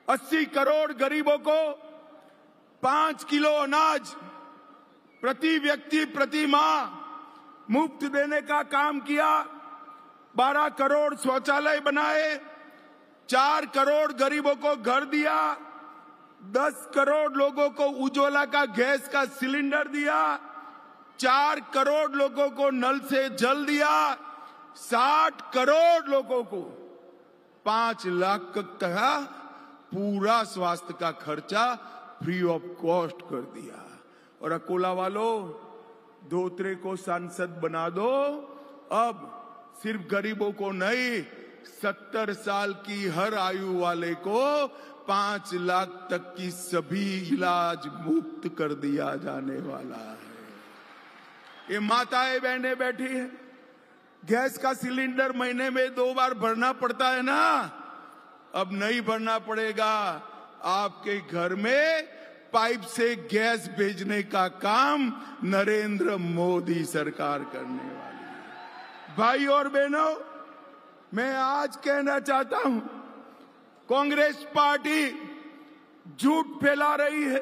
80 करोड़ गरीबों को 5 किलो अनाज प्रति व्यक्ति प्रति माह मुफ्त देने का काम किया। 12 करोड़ शौचालय बनाए, 4 करोड़ गरीबों को घर दिया, 10 करोड़ लोगों को उज्ज्वला का गैस का सिलेंडर दिया, 4 करोड़ लोगों को नल से जल दिया, 60 करोड़ लोगों को 5 लाख का पूरा स्वास्थ्य का खर्चा फ्री ऑफ कॉस्ट कर दिया। और अकोला वालों, धोत्रे को सांसद बना दो। अब सिर्फ गरीबों को नहीं, 70 साल की हर आयु वाले को 5 लाख तक की सभी इलाज मुफ्त कर दिया जाने वाला है। ये माताएं बहनें बैठी हैं, गैस का सिलेंडर महीने में 2 बार भरना पड़ता है ना, अब नहीं भरना पड़ेगा। आपके घर में पाइप से गैस भेजने का काम नरेंद्र मोदी सरकार करने वाली है। भाई और बहनों, मैं आज कहना चाहता हूं, कांग्रेस पार्टी झूठ फैला रही है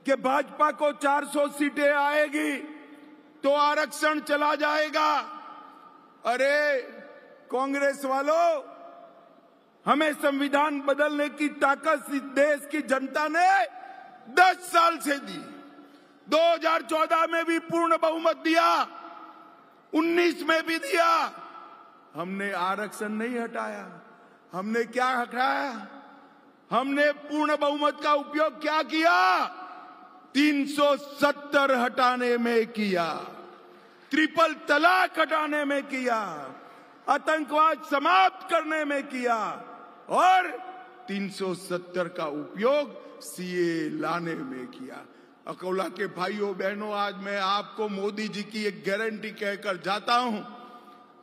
कि भाजपा को 400 सीटें आएगी तो आरक्षण चला जाएगा। अरे कांग्रेस वालों, हमें संविधान बदलने की ताकत इस देश की जनता ने 10 साल से दी। 2014 में भी पूर्ण बहुमत दिया, 19 में भी दिया। हमने आरक्षण नहीं हटाया। हमने क्या हटाया? हमने पूर्ण बहुमत का उपयोग क्या किया? 370 हटाने में किया, ट्रिपल तलाक हटाने में किया, आतंकवाद समाप्त करने में किया और 370 का उपयोग सीए लाने में किया। अकोला के भाइयों बहनों, आज मैं आपको मोदी जी की एक गारंटी कहकर जाता हूं,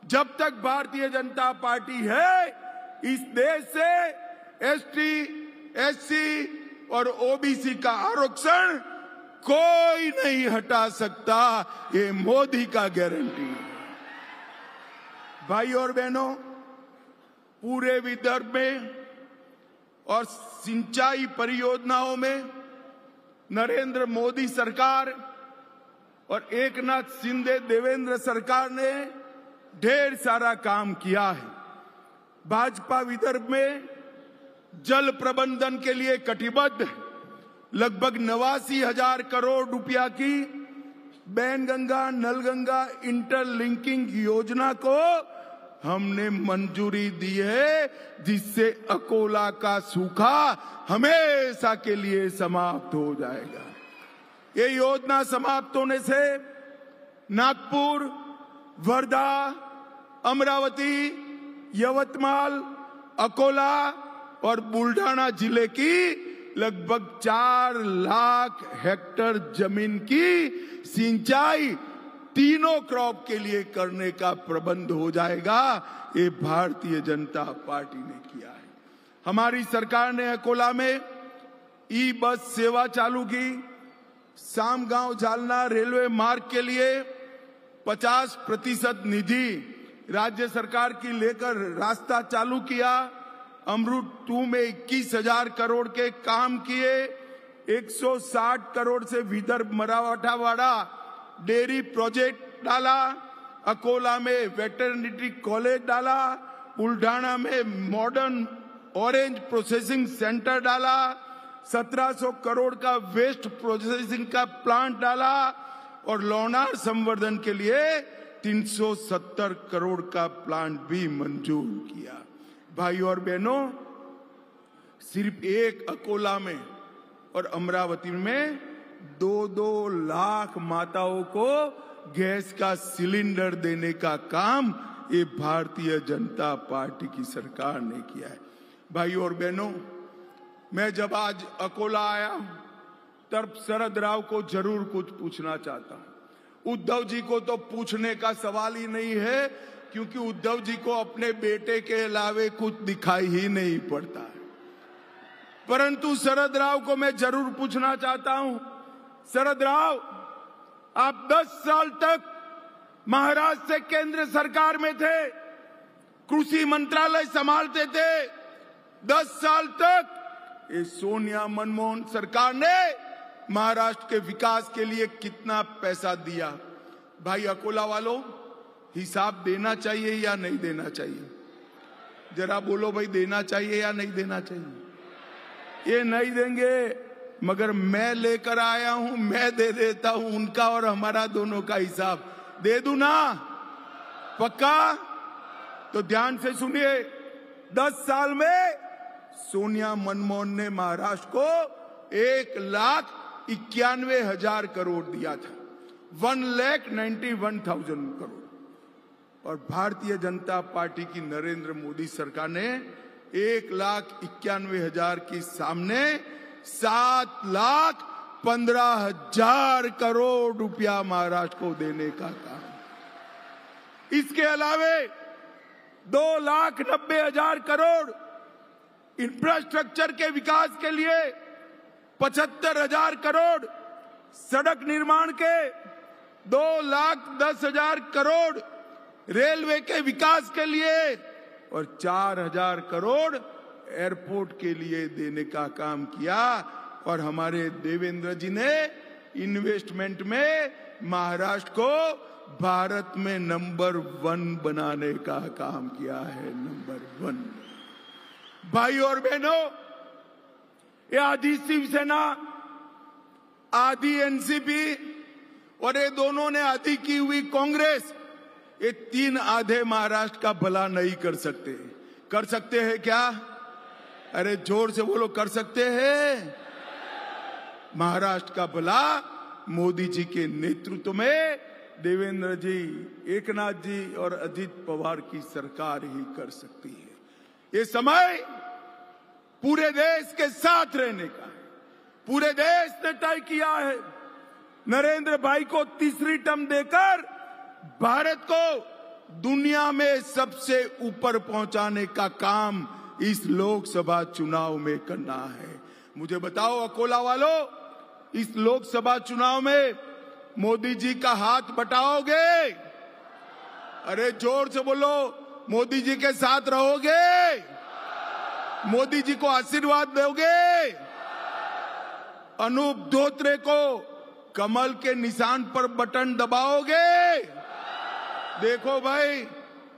जब तक भारतीय जनता पार्टी है, इस देश से एसटी, एससी और ओबीसी का आरक्षण कोई नहीं हटा सकता। ये मोदी का गारंटी है। भाई और बहनों, पूरे विदर्भ में और सिंचाई परियोजनाओं में नरेंद्र मोदी सरकार और एकनाथ शिंदे देवेंद्र सरकार ने ढेर सारा काम किया है। भाजपा विदर्भ में जल प्रबंधन के लिए कटिबद्ध है। लगभग 89,000 करोड़ रुपया की बैनगंगा नलगंगा इंटरलिंकिंग योजना को हमने मंजूरी दी है, जिससे अकोला का सूखा हमेशा के लिए समाप्त हो जाएगा। ये योजना समाप्त होने से नागपुर, वर्धा, अमरावती, यवतमाल, अकोला और बुल्ढाना जिले की लगभग 4 लाख हेक्टेयर जमीन की सिंचाई तीनों क्रॉप के लिए करने का प्रबंध हो जाएगा। ये भारतीय जनता पार्टी ने किया है। हमारी सरकार ने अकोला में ई बस सेवा चालू की। सामगांव जालना रेलवे मार्ग के लिए 50% निधि राज्य सरकार की लेकर रास्ता चालू किया। अमृत 2 में 21,000 करोड़ के काम किए। 160 करोड़ से विदर्भ मराठवाड़ा डेयरी प्रोजेक्ट डाला। अकोला में वेटरनरी कॉलेज डाला। बुल्ढाना में मॉडर्न ऑरेंज प्रोसेसिंग सेंटर डाला। 1700 करोड़ का वेस्ट प्रोसेसिंग का प्लांट डाला और लोनार संवर्धन के लिए 370 करोड़ का प्लांट भी मंजूर किया। भाई और बहनों, सिर्फ एक अकोला में और अमरावती में 2-2 लाख माताओं को गैस का सिलेंडर देने का काम ये भारतीय जनता पार्टी की सरकार ने किया है। भाई और बहनों, मैं जब आज अकोला आया तब शरद राव को जरूर कुछ पूछना चाहता हूं। उद्धव जी को तो पूछने का सवाल ही नहीं है, क्योंकि उद्धव जी को अपने बेटे के अलावे कुछ दिखाई ही नहीं पड़ता है। परंतु शरद राव को मैं जरूर पूछना चाहता हूं। शरद राव, आप 10 साल तक महाराष्ट्र से केंद्र सरकार में थे, कृषि मंत्रालय संभालते थे, 10 साल तक ये सोनिया मनमोहन सरकार ने महाराष्ट्र के विकास के लिए कितना पैसा दिया? भाई अकोला वालों, हिसाब देना चाहिए या नहीं देना चाहिए? जरा बोलो भाई, देना चाहिए या नहीं देना चाहिए? ये नहीं देंगे, मगर मैं लेकर आया हूं, मैं दे देता हूं उनका और हमारा दोनों का हिसाब। दे दूं ना? पक्का? तो ध्यान से सुनिए, 10 साल में सोनिया मनमोहन ने महाराष्ट्र को 1,91,000 करोड़ दिया था, 1,91,000 करोड़। और भारतीय जनता पार्टी की नरेंद्र मोदी सरकार ने 1,91,000 के सामने 7,15,000 करोड़ रुपया महाराष्ट्र को देने का काम। इसके अलावे 2,90,000 करोड़ इंफ्रास्ट्रक्चर के विकास के लिए, 75,000 करोड़ सड़क निर्माण के, 2,10,000 करोड़ रेलवे के विकास के लिए और 4,000 करोड़ एयरपोर्ट के लिए देने का काम किया। और हमारे देवेंद्र जी ने इन्वेस्टमेंट में महाराष्ट्र को भारत में नंबर 1 बनाने का काम किया है, नंबर 1। भाई और बहनों, ये आधी शिवसेना, आधी एनसीपी और ये दोनों ने आधी की हुई कांग्रेस, ये 3 आधे महाराष्ट्र का भला नहीं कर सकते। कर सकते हैं क्या? अरे जोर से बोलो, कर सकते हैं? महाराष्ट्र का भला मोदी जी के नेतृत्व में देवेंद्र जी, एकनाथ जी और अजित पवार की सरकार ही कर सकती है। ये समय पूरे देश के साथ रहने का है। पूरे देश ने तय किया है नरेंद्र भाई को तीसरी टर्म देकर भारत को दुनिया में सबसे ऊपर पहुंचाने का काम इस लोकसभा चुनाव में करना है। मुझे बताओ अकोला वालों, इस लोकसभा चुनाव में मोदी जी का हाथ बटाओगे? अरे जोर से बोलो, मोदी जी के साथ रहोगे? मोदी जी को आशीर्वाद दोगे? अनूप धोत्रे को कमल के निशान पर बटन दबाओगे? देखो भाई,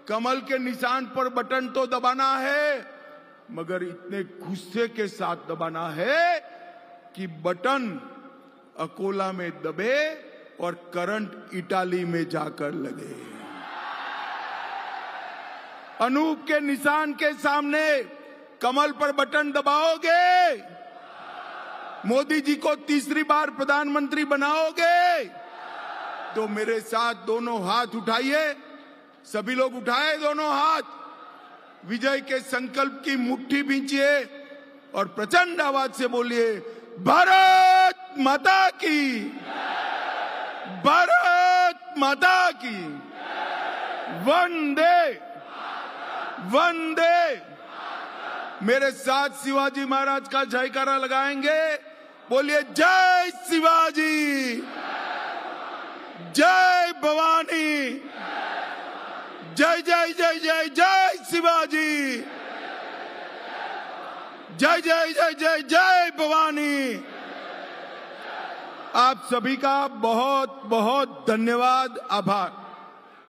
कमल के निशान पर बटन तो दबाना है, मगर इतने गुस्से के साथ दबाना है कि बटन अकोला में दबे और करंट इटाली में जाकर लगे। अनूप के निशान के सामने कमल पर बटन दबाओगे? मोदी जी को तीसरी बार प्रधानमंत्री बनाओगे? तो मेरे साथ दोनों हाथ उठाइए, सभी लोग उठाए दोनों हाथ, विजय के संकल्प की मुट्ठी भींचिए और प्रचंड आवाज से बोलिए, भारत माता की, भारत माता की, वंदे वंदे। मेरे साथ शिवाजी महाराज का जयकारा लगाएंगे, बोलिए जय शिवाजी, जय भवानी, जय जय जय जय जय शिवाजी, जय जय जय जय जय भवानी। आप सभी का बहुत बहुत धन्यवाद, आभार।